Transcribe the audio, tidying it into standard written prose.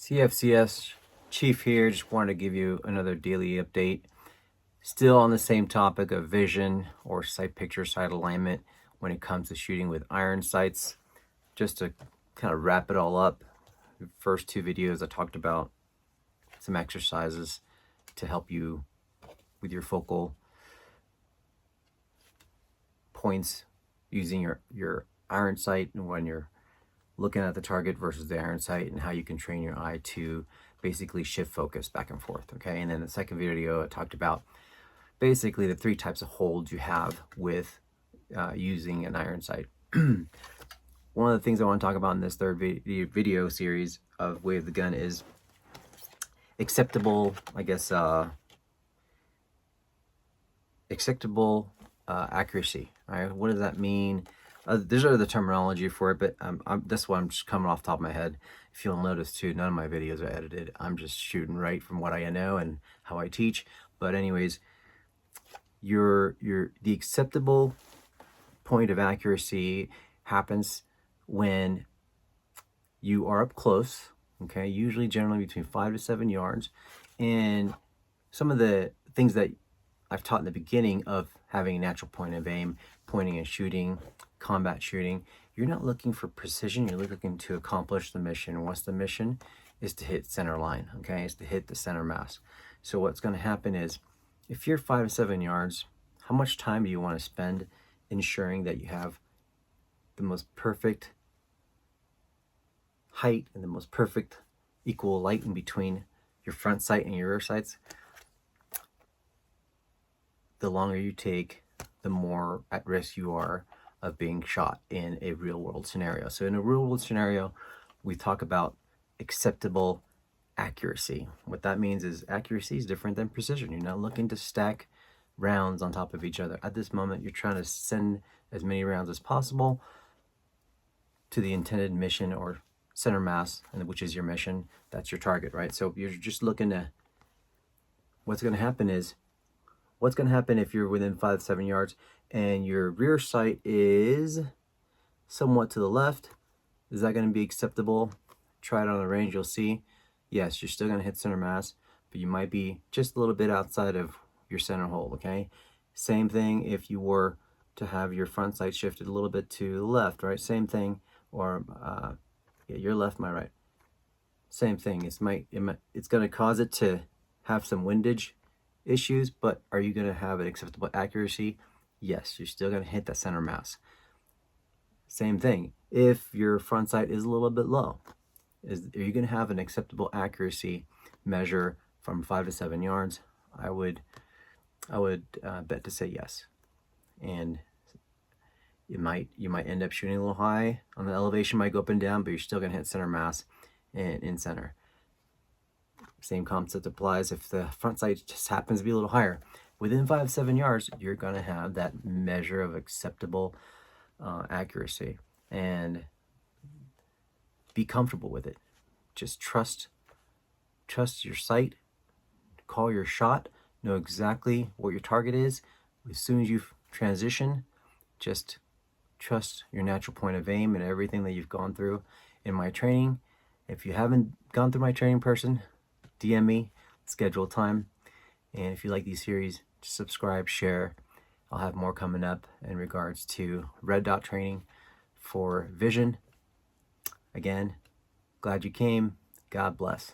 CFCS Chief here. Just wanted to give you another daily update. Still on the same topic of vision or sight picture, sight alignment when it comes to shooting with iron sights. Just to kind of wrap it all up, the first two videos I talked about some exercises to help you with your focal points using your iron sight and when you're looking at the target versus the iron sight, and how you can train your eye to basically shift focus back and forth. Okay, and then the second video I talked about basically the three types of holds you have with using an iron sight. One of the things I want to talk about in this third video series of Way of the Gun is acceptable, I guess, acceptable accuracy. All right, what does that mean? These are the terminology for it, but that's what I'm just coming off the top of my head. If you'll notice too, none of my videos are edited. I'm just shooting right from what I know and how I teach. But anyways, the acceptable point of accuracy happens when you are up close, okay, usually generally between 5 to 7 yards. And some of the things that I've taught in the beginning of having a natural point of aim, pointing and shooting, combat shooting, you're not looking for precision, you're looking to accomplish the mission. What's the mission? Is to hit center line, okay? Is to hit the center mass. So what's going to happen is, if you're 5 to 7 yards, how much time do you want to spend ensuring that you have the most perfect height and the most perfect equal light in between your front sight and your rear sights? The longer you take, the more at risk you are of being shot in a real world scenario. So in a real world scenario, we talk about acceptable accuracy. What that means is accuracy is different than precision. You're not looking to stack rounds on top of each other. At this moment, you're trying to send as many rounds as possible to the intended mission or center mass, which is your mission. That's your target, right? So you're just looking to, what's going to happen if you're within 5 to 7 yards and your rear sight is somewhat to the left? Is that going to be acceptable? Try it on the range, you'll see. Yes, you're still going to hit center mass, but you might be just a little bit outside of your center hole, okay? Same thing if you were to have your front sight shifted a little bit to the left, right? Same thing, or your left, my right. Same thing. It's going to cause it to have some windage issues, but are you going to have an acceptable accuracy? Yes, you're still going to hit that center mass. Same thing. If your front sight is a little bit low, are you going to have an acceptable accuracy measure from 5 to 7 yards? I would bet to say yes. And you might end up shooting a little high on the elevation, might go up and down, but you're still going to hit center mass and in center. Same concept applies if the front sight just happens to be a little higher. Within 5 to 7 yards, you're going to have that measure of acceptable accuracy, and be comfortable with it. Just trust your sight, call your shot, know exactly what your target is. As soon as you transition, just trust your natural point of aim and everything that you've gone through in my training. If you haven't gone through my training person, DM me, schedule time. And if you like these series, just subscribe, share. I'll have more coming up in regards to red dot training for vision. Again, glad you came. God bless.